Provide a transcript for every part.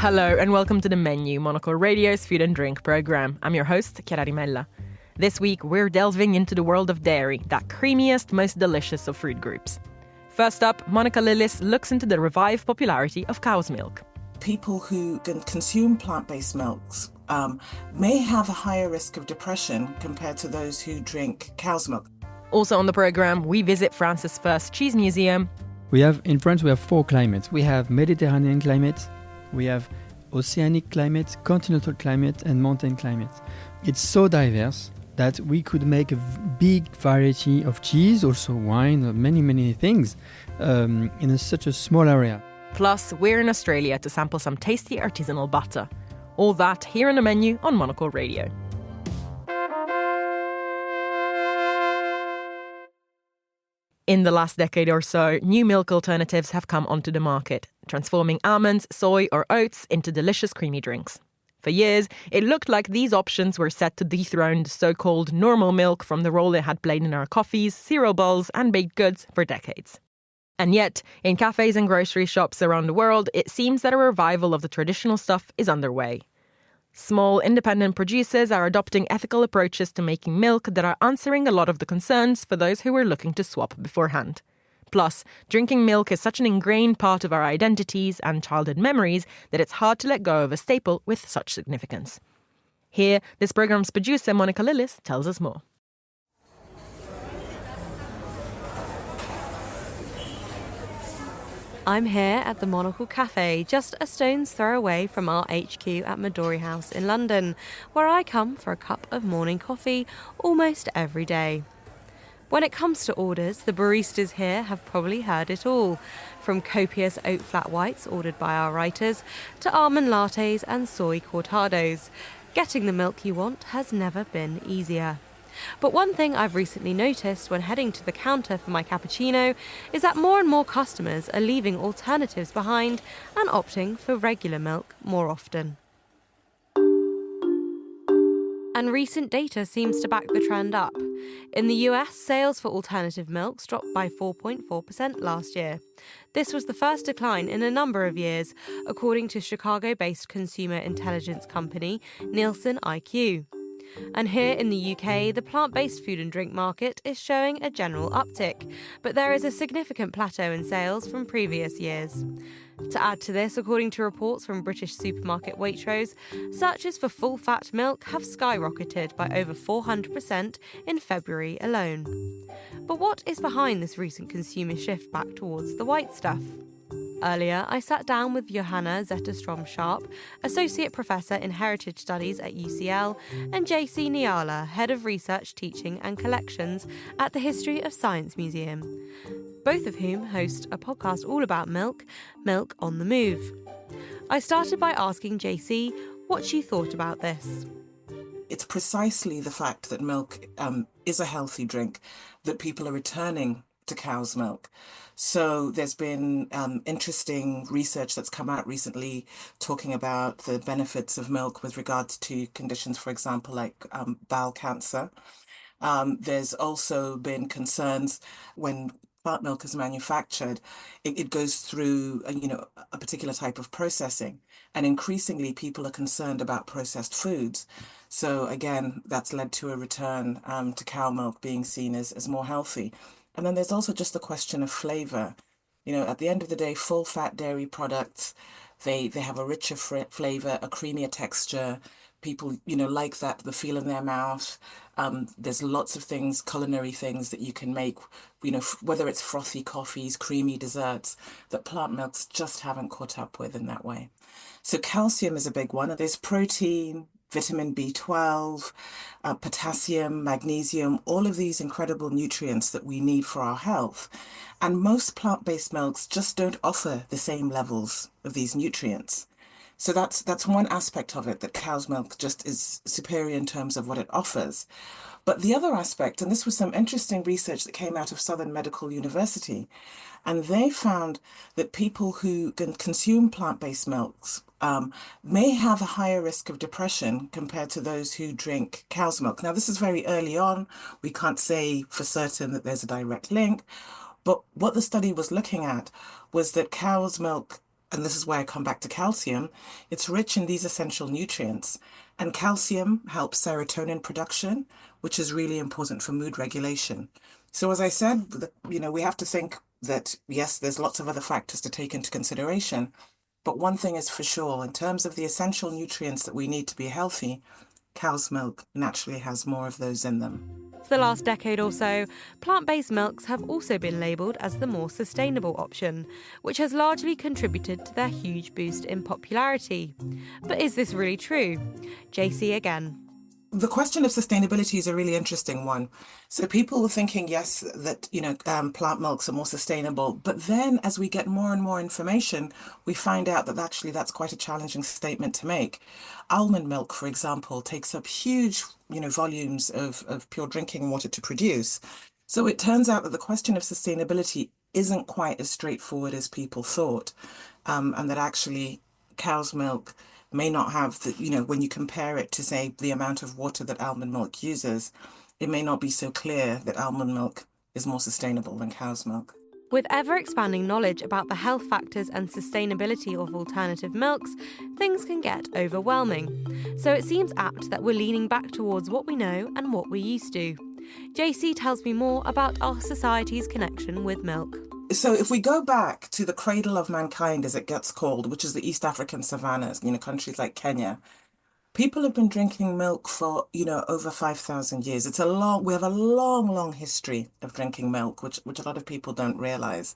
Hello and welcome to The Menu, Monocle Radio's food and drink programme. I'm your host, Chiara Rimella. This week we're delving into the world of dairy, that creamiest, most delicious of fruit groups. First up, Monica Lillis looks into the revived popularity of cow's milk. People who can consume plant-based milks may have a higher risk of depression compared to those who drink cow's milk. Also on the programme, we visit France's first cheese museum. In France, we have 4 climates. We have Mediterranean climate, we have oceanic climate, continental climate, and mountain climate. It's so diverse that we could make a big variety of cheese, also wine, or many things in such a small area. Plus, we're in Australia to sample some tasty artisanal butter. All that here on The Menu on Monocle Radio. In the last decade or so, new milk alternatives have come onto the market, transforming almonds, soy or oats into delicious creamy drinks. For years, it looked like these options were set to dethrone the so-called normal milk from the role it had played in our coffees, cereal bowls and baked goods for decades. And yet, in cafes and grocery shops around the world, it seems that a revival of the traditional stuff is underway. Small, independent producers are adopting ethical approaches to making milk that are answering a lot of the concerns for those who were looking to swap beforehand. Plus, drinking milk is such an ingrained part of our identities and childhood memories that it's hard to let go of a staple with such significance. Here, this programme's producer, Monica Lillis, tells us more. I'm here at the Monocle Cafe, just a stone's throw away from our HQ at Midori House in London, where I come for a cup of morning coffee almost every day. When it comes to orders, the baristas here have probably heard it all, from copious oat flat whites ordered by our writers to almond lattes and soy cortados. Getting the milk you want has never been easier. But one thing I've recently noticed when heading to the counter for my cappuccino is that more and more customers are leaving alternatives behind and opting for regular milk more often. And recent data seems to back the trend up. In the US, sales for alternative milks dropped by 4.4% last year. This was the first decline in a number of years, according to Chicago-based consumer intelligence company Nielsen IQ. And here in the UK, the plant-based food and drink market is showing a general uptick, but there is a significant plateau in sales from previous years. To add to this, according to reports from British supermarket Waitrose, searches for full-fat milk have skyrocketed by over 400% in February alone. But what is behind this recent consumer shift back towards the white stuff? Earlier, I sat down with Johanna Zetterstrom-Sharp, Associate Professor in Heritage Studies at UCL, and JC Niala, Head of Research, Teaching and Collections at the History of Science Museum, both of whom host a podcast all about milk, Milk on the Move. I started by asking JC what she thought about this. It's precisely the fact that milk is a healthy drink that people are returning to cow's milk. So there's been interesting research that's come out recently talking about the benefits of milk with regards to conditions, for example, like bowel cancer. There's also been concerns when plant milk is manufactured, it goes through a particular type of processing, and increasingly people are concerned about processed foods. So again, that's led to a return to cow milk being seen as more healthy. And then there's also just the question of flavor. At the end of the day, full fat dairy products, they have a richer flavor, a creamier texture. People, like that, the feel in their mouth. There's lots of things, culinary things that you can make, whether it's frothy coffees, creamy desserts, that plant milks just haven't caught up with in that way. So calcium is a big one. There's protein, vitamin B12, potassium, magnesium, all of these incredible nutrients that we need for our health. And most plant-based milks just don't offer the same levels of these nutrients. So that's one aspect of it, that cow's milk just is superior in terms of what it offers. But the other aspect, and this was some interesting research that came out of Southern Medical University, and they found that people who can consume plant-based milks may have a higher risk of depression compared to those who drink cow's milk. Now, this is very early on. We can't say for certain that there's a direct link. But what the study was looking at was that cow's milk and this is why I come back to calcium, it's rich in these essential nutrients. And calcium helps serotonin production, which is really important for mood regulation. So as I said, we have to think that, yes, there's lots of other factors to take into consideration. But one thing is for sure, in terms of the essential nutrients that we need to be healthy, cow's milk naturally has more of those in them. For the last decade or so, plant-based milks have also been labelled as the more sustainable option, which has largely contributed to their huge boost in popularity. But is this really true? JC again. The question of sustainability is a really interesting one. So people were thinking, yes, that, plant milks are more sustainable. But then as we get more and more information, we find out that actually that's quite a challenging statement to make. Almond milk, for example, takes up huge, volumes of pure drinking water to produce. So it turns out that the question of sustainability isn't quite as straightforward as people thought, and that actually cow's milk may not have when you compare it to, say, the amount of water that almond milk uses, it may not be so clear that almond milk is more sustainable than cow's milk. With ever-expanding knowledge about the health factors and sustainability of alternative milks, things can get overwhelming. So it seems apt that we're leaning back towards what we know and what we used to. JC tells me more about our society's connection with milk. So if we go back to the cradle of mankind, as it gets called, which is the East African savannas, countries like Kenya, people have been drinking milk for, over 5,000 years. We have a long, long history of drinking milk, which a lot of people don't realize.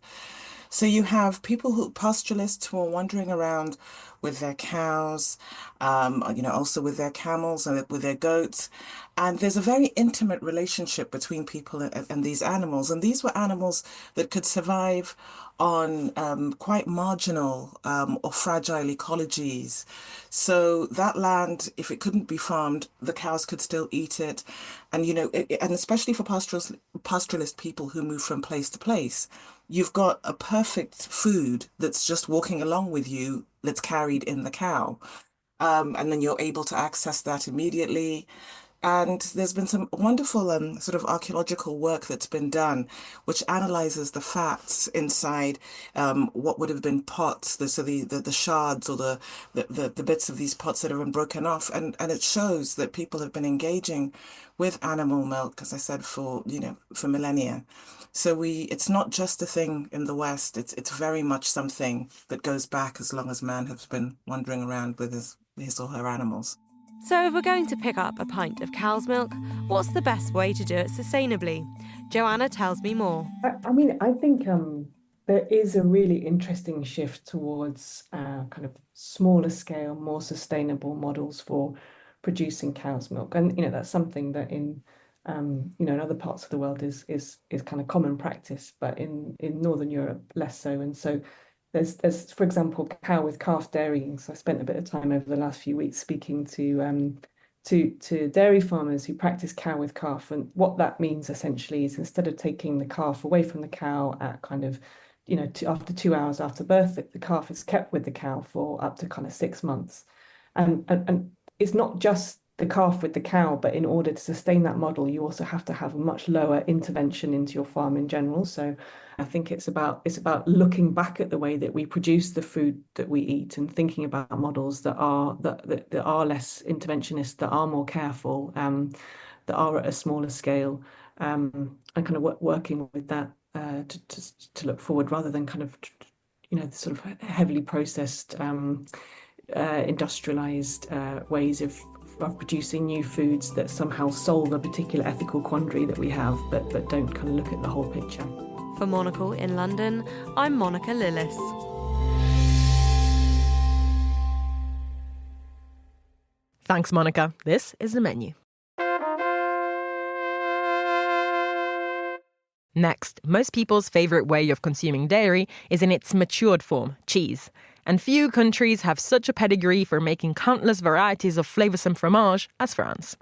So you have pastoralists who are wandering around with their cows, also with their camels and with their goats. And there's a very intimate relationship between people and these animals. And these were animals that could survive on quite marginal or fragile ecologies. So that land, if it couldn't be farmed, the cows could still eat it. And, and especially for pastoralist people who move from place to place, you've got a perfect food that's just walking along with you, that's carried in the cow. And then you're able to access that immediately. And there's been some wonderful sort of archaeological work that's been done, which analyzes the fats inside what would have been pots, the shards or the bits of these pots that have been broken off, and it shows that people have been engaging with animal milk, as I said, for millennia. So it's not just a thing in the West. It's very much something that goes back as long as man has been wandering around with his or her animals. So if we're going to pick up a pint of cow's milk, what's the best way to do it sustainably? Joanna tells me more. I think there is a really interesting shift towards kind of smaller scale, more sustainable models for producing cow's milk. And, that's something that in other parts of the world is kind of common practice, but in Northern Europe, less so. And so there's, for example, cow with calf dairying. So I spent a bit of time over the last few weeks speaking to dairy farmers who practice cow with calf. And what that means essentially is instead of taking the calf away from the cow at kind of, after 2 hours after birth, the calf is kept with the cow for up to kind of 6 months. And it's not just the calf with the cow, but in order to sustain that model, you also have to have a much lower intervention into your farm in general. So I think it's about looking back at the way that we produce the food that we eat and thinking about models that are less interventionist, that are more careful, that are at a smaller scale, and kind of working with that to look forward rather than kind of sort of heavily processed, industrialized ways of producing new foods that somehow solve a particular ethical quandary that we have, but don't kind of look at the whole picture. For Monocle in London, I'm Monica Lillis. Thanks, Monica. This is the menu. Next, most people's favourite way of consuming dairy is in its matured form, cheese. And few countries have such a pedigree for making countless varieties of flavoursome fromage as France.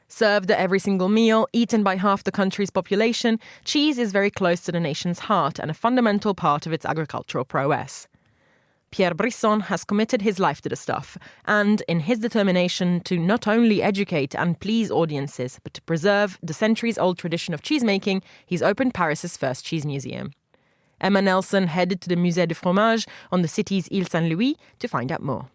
Served at every single meal, eaten by half the country's population, cheese is very close to the nation's heart and a fundamental part of its agricultural prowess. Pierre Brisson has committed his life to the stuff, and in his determination to not only educate and please audiences, but to preserve the centuries-old tradition of cheesemaking, he's opened Paris's first cheese museum. Emma Nelson headed to the Musée du Fromage on the city's Ile Saint-Louis to find out more.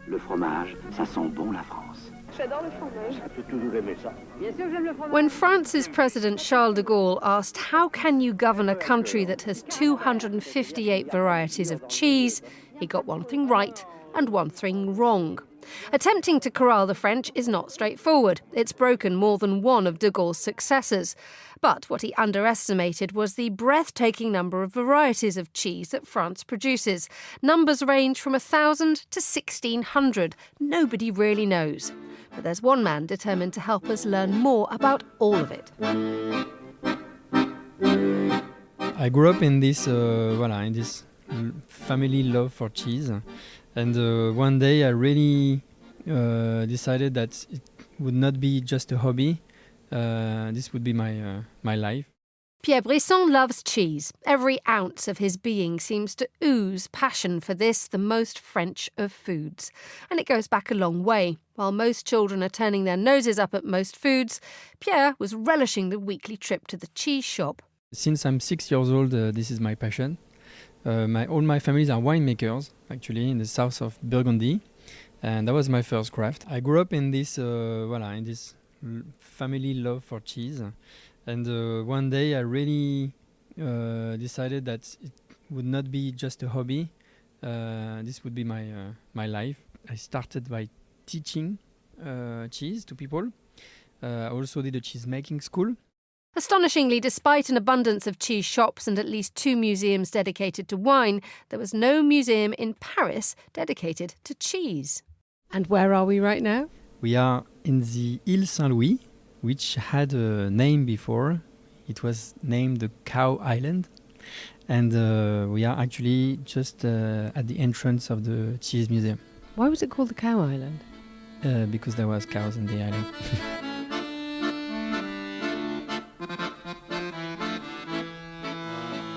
Le fromage, ça sent bon la France. J'adore le fromage. J'ai toujours aimé ça. Bien sûr, j'aime le fromage. When France's President Charles de Gaulle asked how can you govern a country that has 258 varieties of cheese, he got one thing right and one thing wrong. Attempting to corral the French is not straightforward. It's broken more than one of de Gaulle's successors. But what he underestimated was the breathtaking number of varieties of cheese that France produces. Numbers range from 1,000 to 1,600. Nobody really knows. But there's one man determined to help us learn more about all of it. I grew up in this family love for cheese, and one day I really decided that it would not be just a hobby. This would be my life. Pierre Brisson loves cheese. Every ounce of his being seems to ooze passion for this, the most French of foods. And it goes back a long way. While most children are turning their noses up at most foods, Pierre was relishing the weekly trip to the cheese shop. Since I'm 6 years old, this is my passion. All my families are winemakers, actually, in the south of Burgundy. And that was my first craft. I grew up in this family love for cheese. And one day I really decided that it would not be just a hobby. This would be my life. I started by teaching cheese to people. I also did a cheese making school. Astonishingly, despite an abundance of cheese shops and at least 2 museums dedicated to wine, there was no museum in Paris dedicated to cheese. And where are we right now? We are in the Ile Saint-Louis, which had a name before. It was named the Cow Island. And we are actually just at the entrance of the cheese museum. Why was it called the Cow Island? Because there was cows in the island.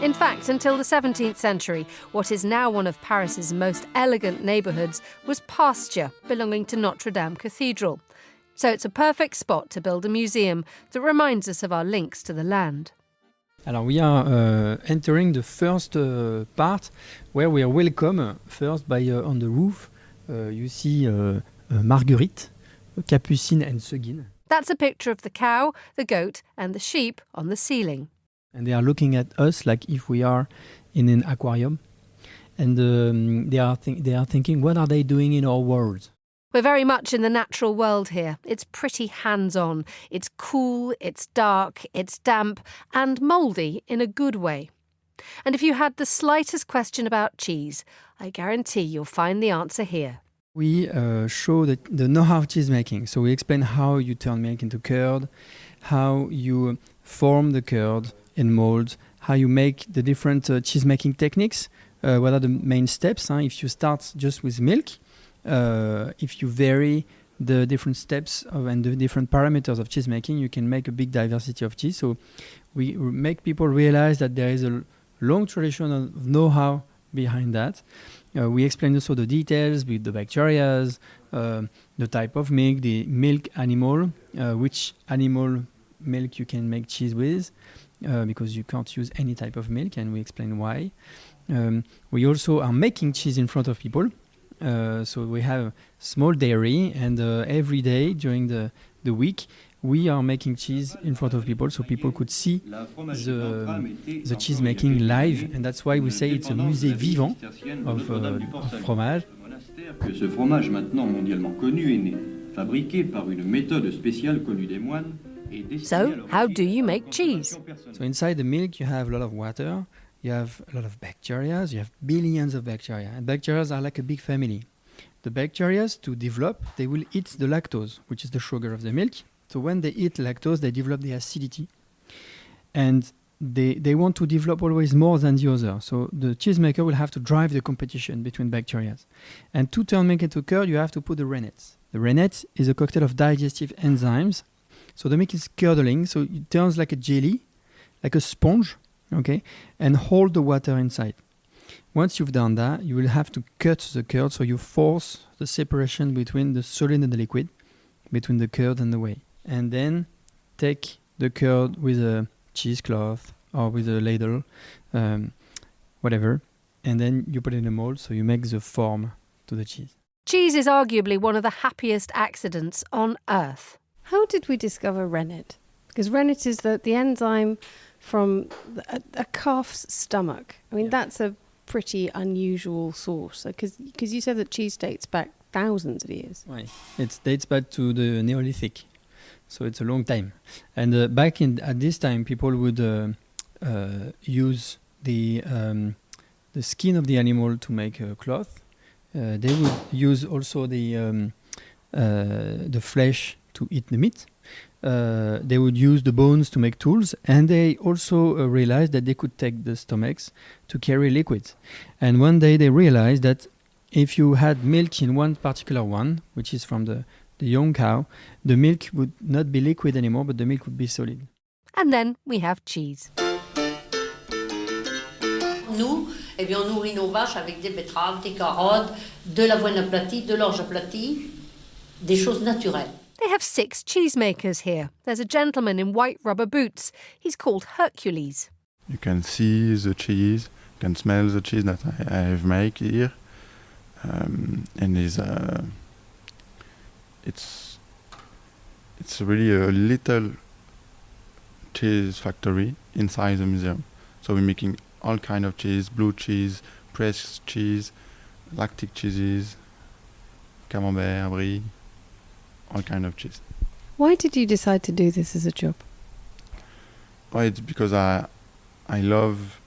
In fact, until the 17th century, what is now one of Paris's most elegant neighbourhoods was pasture belonging to Notre Dame Cathedral. So it's a perfect spot to build a museum that reminds us of our links to the land. Alors we are entering the first part where we are welcome first by on the roof. You see Marguerite, Capucine and Seguin. That's a picture of the cow, the goat and the sheep on the ceiling. And they are looking at us like if we are in an aquarium. And they are thinking, what are they doing in our world? We're very much in the natural world here. It's pretty hands-on. It's cool, it's dark, it's damp and mouldy in a good way. And if you had the slightest question about cheese, I guarantee you'll find the answer here. We show the know-how of cheese making. So we explain how you turn milk into curd, how you form the curd in molds, how you make the different cheese making techniques, what are the main steps. If you start just with milk, if you vary the different steps and the different parameters of cheese making, you can make a big diversity of cheese. So we make people realize that there is a long tradition of know-how behind that. We explain also the details with the bacteria, the type of milk, the milk animal, which animal milk you can make cheese with, because you can't use any type of milk, and we explain why. We also are making cheese in front of people. So we have a small dairy, and every day during the week, we are making cheese in front of people, so people could see the cheese making live, and that's why we say it's a musée vivant of fromage. Que ce fromage maintenant mondialement connu est né, fabriqué par une méthode spéciale connue des moines. So, how do you make cheese? So inside the milk you have a lot of water, you have a lot of bacteria, you have billions of bacteria, and bacteria are like a big family. The bacteria, to develop, they will eat the lactose, which is the sugar of the milk. So when they eat lactose, they develop the acidity. And they want to develop always more than the other. So the cheesemaker will have to drive the competition between bacteria. And to turn milk into curd, you have to put the rennet. The rennet is a cocktail of digestive enzymes. So the milk is curdling, so it turns like a jelly, like a sponge, okay, and hold the water inside. Once you've done that, you will have to cut the curd, so you force the separation between the solid and the liquid, between the curd and the whey. And then take the curd with a cheesecloth or with a ladle, whatever, and then you put it in a mold, so you make the form to the cheese. Cheese is arguably one of the happiest accidents on Earth. How did we discover rennet? Because rennet is the enzyme from a calf's stomach. I mean, that's a pretty unusual source. Because you said that cheese dates back thousands of years. Right. It dates back to the Neolithic, so it's a long time. And at this time, people would use the skin of the animal to make a cloth. They would use also the flesh to eat the meat. They would use the bones to make tools, and they also realized that they could take the stomachs to carry liquids. And one day they realized that if you had milk in one particular one, which is from the young cow, the milk would not be liquid anymore, but the milk would be solid. And then we have cheese. Nous, on nourrit nos vaches avec des betteraves, des carottes, de l'avoine aplatie, de l'orge aplatie, des choses naturelles. They have 6 cheesemakers here. There's a gentleman in white rubber boots. He's called Hercules. You can see the cheese, you can smell the cheese that I have made here. And it's really a little cheese factory inside the museum. So we're making all kind of cheese, blue cheese, pressed cheese, lactic cheeses, camembert, brie, all kind of cheese. Why did you decide to do this as a job? Well, it's because I love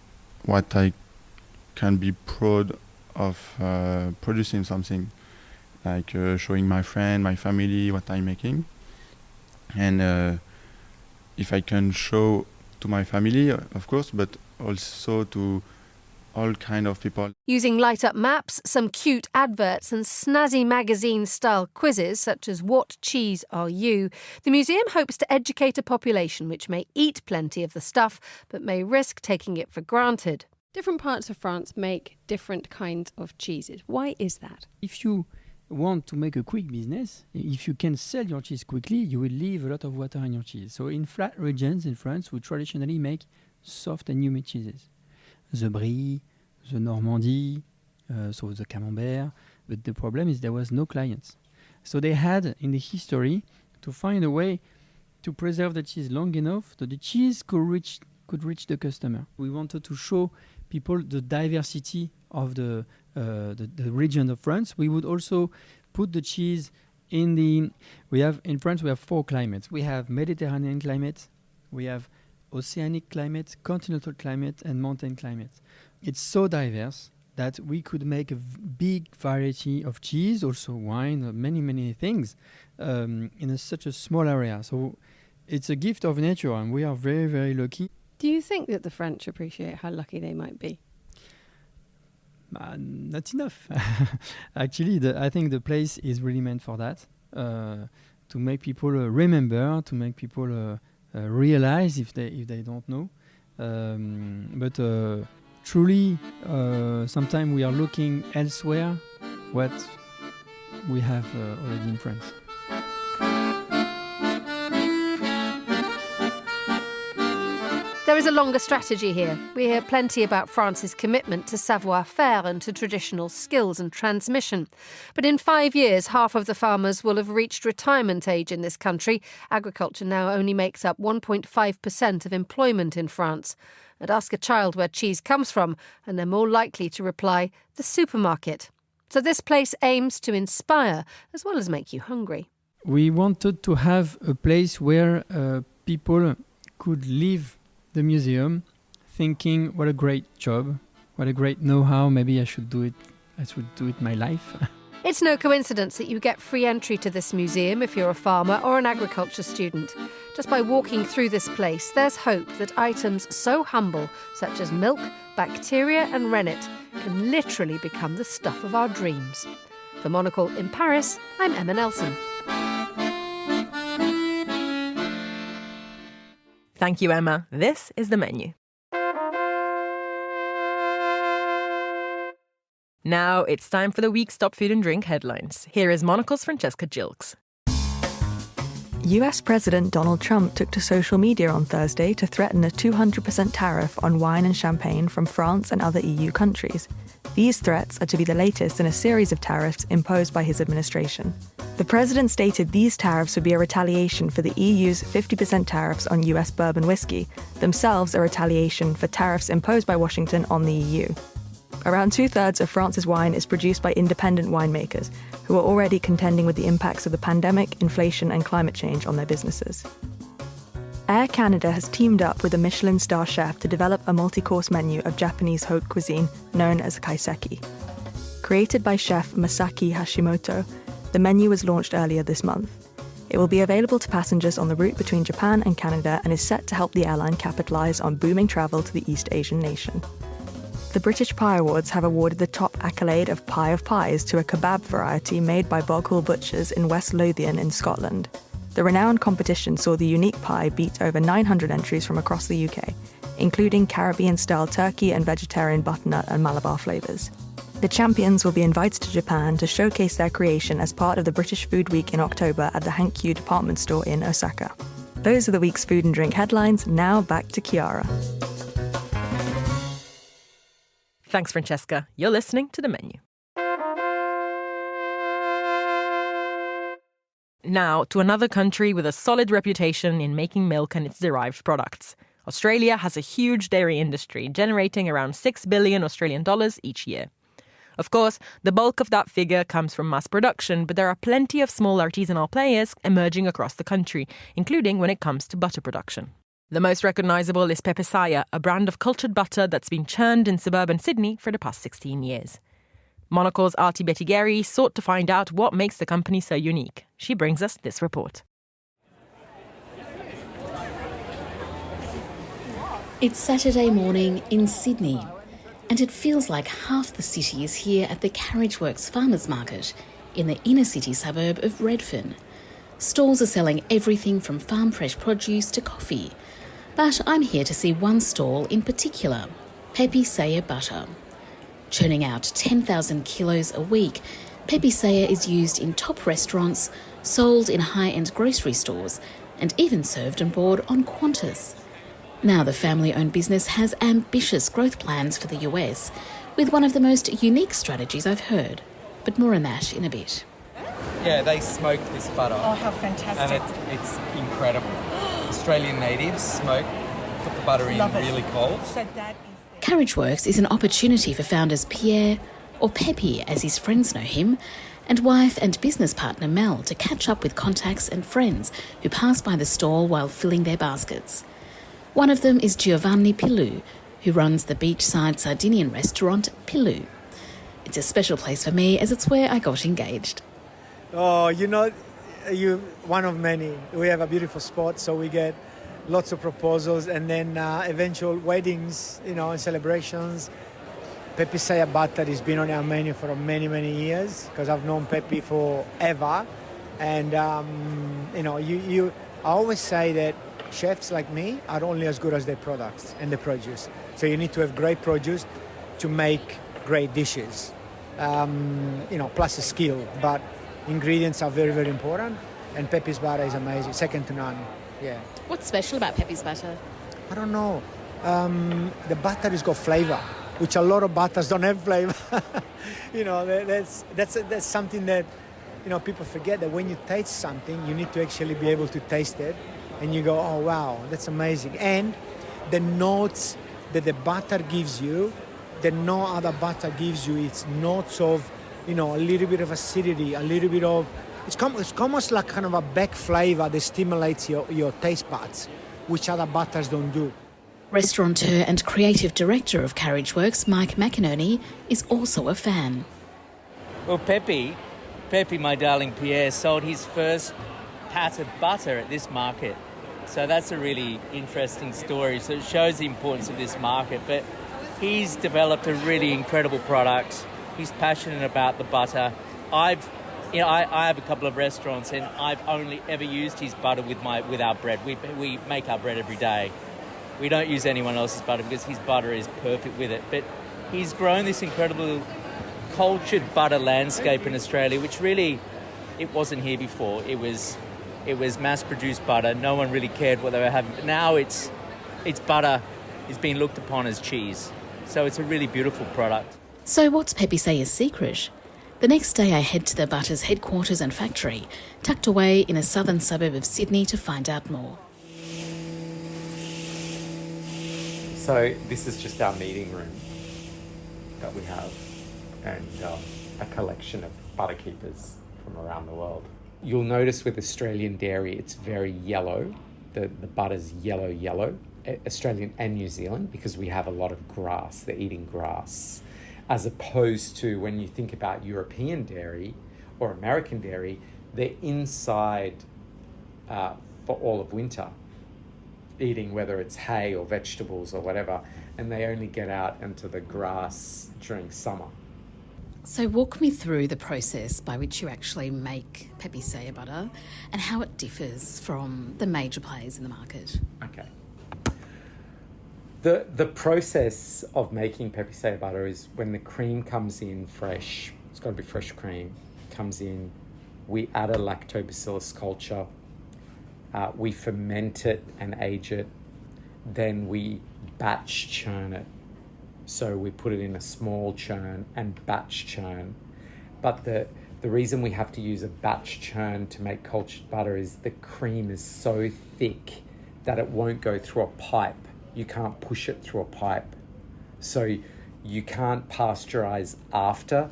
what I can be proud of producing something, like showing my friend, my family what I'm making. And if I can show to my family, of course, but also to all kind of people. Using light-up maps, some cute adverts and snazzy magazine-style quizzes, such as What Cheese Are You?, the museum hopes to educate a population which may eat plenty of the stuff, but may risk taking it for granted. Different parts of France make different kinds of cheeses. Why is that? If you want to make a quick business, if you can sell your cheese quickly, you will leave a lot of water in your cheese. So in flat regions in France, we traditionally make soft and humid cheeses. The brie, the Normandy, so the camembert. But the problem is there was no clients. So they had, in the history, to find a way to preserve the cheese long enough that the cheese could reach the customer. We wanted to show people the diversity of the region of France. We would also put the cheese in France we have 4 climates. We have Mediterranean climate, we have oceanic climate, continental climate, and mountain climate. It's so diverse that we could make a big variety of cheese, also wine, many things, in such a small area. So it's a gift of nature, and we are very, very lucky. Do you think that the French appreciate how lucky they might be? Not enough. Actually, I think the place is really meant for that, to make people remember, to make people realize if they don't know. But truly, sometimes we are looking elsewhere what we have already in France. There is a longer strategy here. We hear plenty about France's commitment to savoir-faire and to traditional skills and transmission. But in 5 years, half of the farmers will have reached retirement age in this country. Agriculture now only makes up 1.5% of employment in France. And ask a child where cheese comes from, and they're more likely to reply, the supermarket. So this place aims to inspire as well as make you hungry. We wanted to have a place where people could leave the museum thinking, what a great job, what a great know-how, maybe I should do it my life. It's no coincidence that you get free entry to this museum if you're a farmer or an agriculture student. Just by walking through this place, there's hope that items so humble, such as milk, bacteria and rennet, can literally become the stuff of our dreams. For Monocle in Paris, I'm Emma Nelson. Thank you, Emma. This is the menu. Now it's time for the week's top food and drink headlines. Here is Monocle's Francesca Gilks. US President Donald Trump took to social media on Thursday to threaten a 200% tariff on wine and champagne from France and other EU countries. These threats are to be the latest in a series of tariffs imposed by his administration. The president stated these tariffs would be a retaliation for the EU's 50% tariffs on US bourbon whiskey, themselves a retaliation for tariffs imposed by Washington on the EU. Around 2/3 of France's wine is produced by independent winemakers, who are already contending with the impacts of the pandemic, inflation, and climate change on their businesses. Air Canada has teamed up with a Michelin star chef to develop a multi-course menu of Japanese haute cuisine known as kaiseki. Created by chef Masaki Hashimoto, the menu was launched earlier this month. It will be available to passengers on the route between Japan and Canada and is set to help the airline capitalise on booming travel to the East Asian nation. The British Pie Awards have awarded the top accolade of Pie of Pies to a kebab variety made by Boghall Butchers in West Lothian in Scotland. The renowned competition saw the unique pie beat over 900 entries from across the UK, including Caribbean-style turkey and vegetarian butternut and Malabar flavours. The champions will be invited to Japan to showcase their creation as part of the British Food Week in October at the Hankyu department store in Osaka. Those are the week's food and drink headlines. Now back to Chiara. Thanks, Francesca. You're listening to The Menu. Now, to another country with a solid reputation in making milk and its derived products. Australia has a huge dairy industry, generating around 6 billion Australian dollars each year. Of course, the bulk of that figure comes from mass production, but there are plenty of small artisanal players emerging across the country, including when it comes to butter production. The most recognisable is Pepe Saya, a brand of cultured butter that's been churned in suburban Sydney for the past 16 years. Monocle's Aarti Betigeri sought to find out what makes the company so unique. She brings us this report. It's Saturday morning in Sydney, and it feels like half the city is here at the Carriageworks Farmers Market in the inner city suburb of Redfern. Stalls are selling everything from farm fresh produce to coffee. But I'm here to see one stall in particular, Pepe Saya butter. Churning out 10,000 kilos a week, Pepe Saya is used in top restaurants, sold in high-end grocery stores, and even served on board on Qantas. Now the family-owned business has ambitious growth plans for the US, with one of the most unique strategies I've heard. But more on that in a bit. Yeah, they smoke this butter. Oh, how fantastic. And it's incredible. Australian natives smoke, put the butter in really cold. So that Carriageworks is an opportunity for founders Pierre, or Pepe as his friends know him, and wife and business partner Mel to catch up with contacts and friends who pass by the stall while filling their baskets. One of them is Giovanni Pilu, who runs the beachside Sardinian restaurant Pilu. It's a special place for me as it's where I got engaged. Oh, you're one of many. We have a beautiful spot, so we get lots of proposals and then eventual weddings, and celebrations. Pepe Saya butter has been on our menu for many, many years because I've known Pepe forever. And, I always say that chefs like me are only as good as their products and the produce. So you need to have great produce to make great dishes, plus a skill. But ingredients are very, very important. And Pepe's butter is amazing, second to none. Yeah. What's special about Pepe's butter? I don't know. The butter has got flavour, which a lot of butters don't have flavour. That's something that people forget, that when you taste something, you need to actually be able to taste it, and you go, oh wow, that's amazing. And the notes that the butter gives you, that no other butter gives you, it's notes of a little bit of acidity, a little bit of. It's almost like kind of a back flavour that stimulates your taste buds, which other butters don't do. Restaurateur and creative director of Carriageworks, Mike McInerney, is also a fan. Well, Pepe, my darling Pierre, sold his first pat of butter at this market. So that's a really interesting story. So it shows the importance of this market. But he's developed a really incredible product. He's passionate about the butter. I have a couple of restaurants and I've only ever used his butter with our bread. We make our bread every day. We don't use anyone else's butter because his butter is perfect with it. But he's grown this incredible cultured butter landscape in Australia, which really, it wasn't here before. It was it was mass-produced butter. No one really cared what they were having. But now it's butter is being looked upon as cheese. So it's a really beautiful product. So what's Pepe Saya's secret? The next day I head to the butter's headquarters and factory, tucked away in a southern suburb of Sydney, to find out more. So this is just our meeting room that we have, and a collection of butter keepers from around the world. You'll notice with Australian dairy, it's very yellow. The butter's yellow, Australian and New Zealand, because we have a lot of grass. They're eating grass. As opposed to when you think about European dairy or American dairy, they're inside for all of winter, eating whether it's hay or vegetables or whatever, and they only get out into the grass during summer. So walk me through the process by which you actually make Pepe Saya butter and how it differs from the major players in the market. Okay. The process of making Pepe Saya butter is when the cream comes in fresh, it's got to be fresh cream, comes in, we add a lactobacillus culture, we ferment it and age it, then we batch churn it. So we put it in a small churn and batch churn. But the reason we have to use a batch churn to make cultured butter is the cream is so thick that it won't go through a pipe. You can't push it through a pipe. So you can't pasteurize after.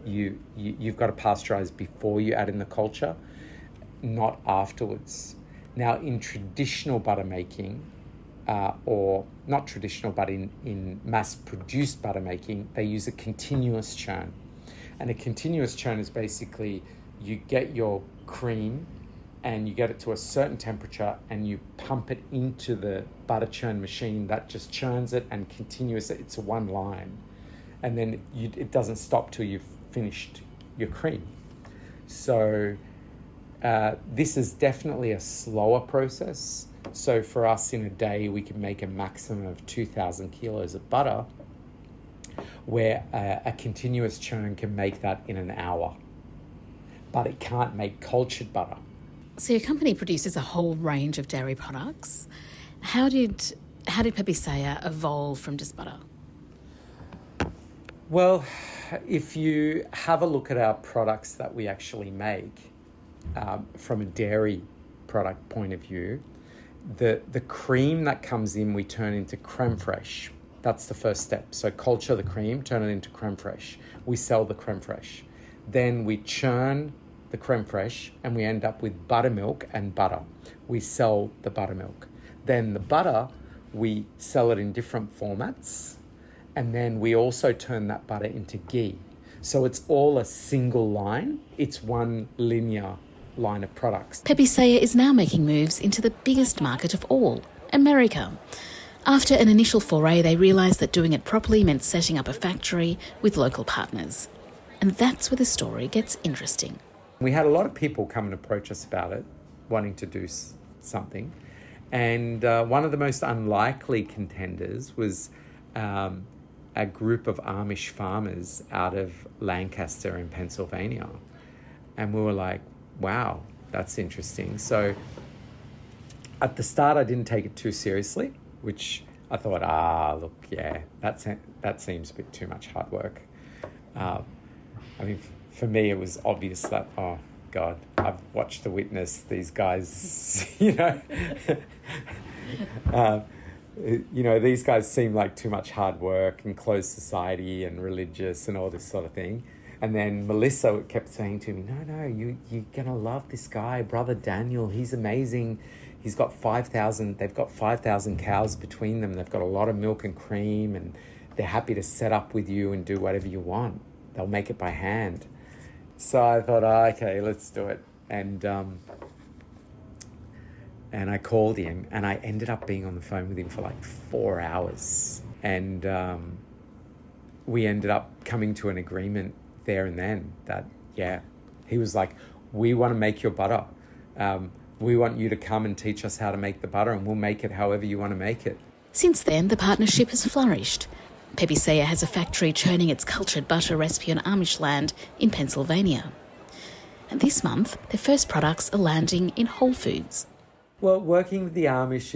You've got to pasteurize before you add in the culture, not afterwards. Now in traditional butter making, or not traditional, but in mass-produced butter making, they use a continuous churn. And a continuous churn is basically you get your cream and you get it to a certain temperature and you pump it into the butter churn machine that just churns it and continuous. It's a one line. And then it doesn't stop till you've finished your cream. So this is definitely a slower process. So for us in a day, we can make a maximum of 2,000 kilos of butter, where a continuous churn can make that in an hour. But it can't make cultured butter. So your company produces a whole range of dairy products. How did Pepe Saya evolve from just butter? Well, if you have a look at our products that we actually make, from a dairy product point of view, the cream that comes in, we turn into creme fraiche. That's the first step. So culture the cream, turn it into creme fraiche. We sell the creme fraiche. Then we churn the creme fraiche and we end up with buttermilk and butter. We sell the buttermilk. Then the butter, we sell it in different formats. And then we also turn that butter into ghee. So it's all a single line. It's one linear line of products. Pepe Saya is now making moves into the biggest market of all, America. After an initial foray, they realised that doing it properly meant setting up a factory with local partners. And that's where the story gets interesting. We had a lot of people come and approach us about it, wanting to do something. And one of the most unlikely contenders was a group of Amish farmers out of Lancaster in Pennsylvania. And we were like, wow, that's interesting. So at the start, I didn't take it too seriously, which I thought, look, yeah, that seems a bit too much hard work. I mean, for me, it was obvious that, oh, God, I've watched The Witness. These guys, these guys seem like too much hard work and closed society and religious and all this sort of thing. And then Melissa kept saying to me, no, you're going to love this guy, Brother Daniel. He's amazing. He's got 5,000, they've got 5,000 cows between them. They've got a lot of milk and cream, and they're happy to set up with you and do whatever you want. They'll make it by hand. So I thought, okay, let's do it. And I called him, and I ended up being on the phone with him for like 4 hours. And we ended up coming to an agreement there and then that, yeah, he was like, we want to make your butter. We want you to come and teach us how to make the butter, and we'll make it however you want to make it. Since then, the partnership has flourished. Pepe Saya has a factory churning its cultured butter recipe on Amish land in Pennsylvania. And this month, their first products are landing in Whole Foods. Well, working with the Amish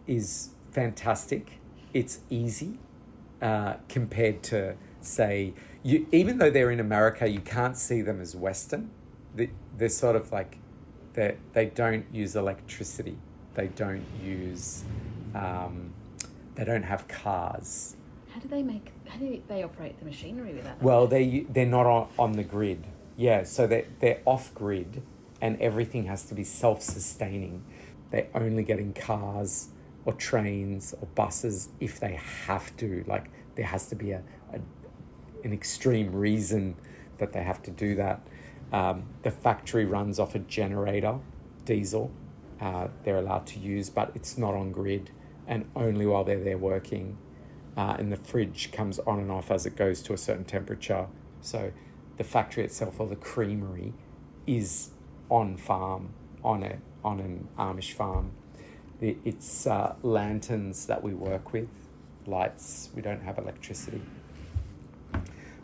is fantastic. It's easy compared to, say, even though they're in America, you can't see them as Western. They're sort of like, they don't use electricity. They don't use, they don't have cars. How do they operate the machinery with that? Well, they're not on the grid. Yeah, so they're off grid, and everything has to be self-sustaining. They're only getting cars or trains or buses if they have to. Like, there has to be an extreme reason that they have to do that. The factory runs off a generator, diesel, they're allowed to use, but it's not on grid, and only while they're there working. And the fridge comes on and off as it goes to a certain temperature. So the factory itself, or the creamery, is on farm, on an Amish farm. It's lanterns that we work with, lights. We don't have electricity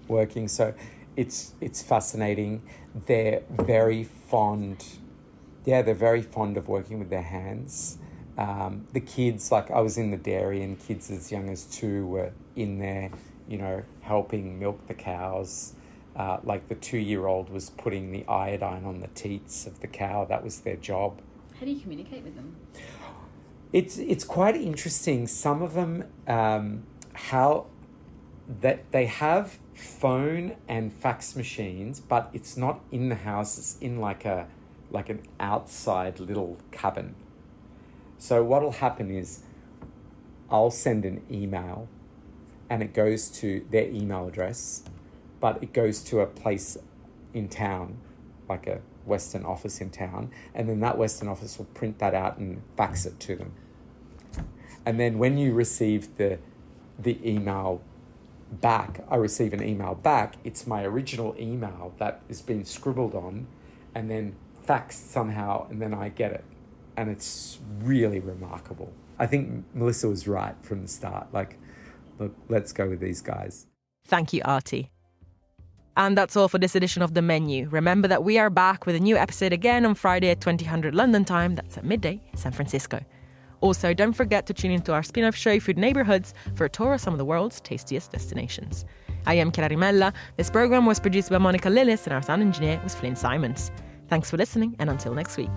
working, so it's fascinating. They're very fond. Yeah, they're very fond of working with their hands. The kids, like I was in the dairy, and kids as young as 2 were in there, helping milk the cows. Like the 2-year-old was putting the iodine on the teats of the cow. That was their job. How do you communicate with them? It's quite interesting. Some of them, how that they have phone and fax machines, but it's not in the house. It's in like an outside little cabin. So what'll happen is I'll send an email, and it goes to their email address, but it goes to a place in town, like a Western office in town, and then that Western office will print that out and fax it to them. And then when you receive the email back, I receive an email back, it's my original email that has been scribbled on and then faxed somehow, and then I get it. And it's really remarkable. I think Melissa was right from the start. Like, look, let's go with these guys. Thank you, Aarti. And that's all for this edition of The Menu. Remember that we are back with a new episode again on Friday at 2000 London time. That's at midday in San Francisco. Also, don't forget to tune into our spin-off show Food Neighborhoods for a tour of some of the world's tastiest destinations. I am Chiara Rimella. This programme was produced by Monica Lillis, and our sound engineer was Flynn Simons. Thanks for listening, and until next week.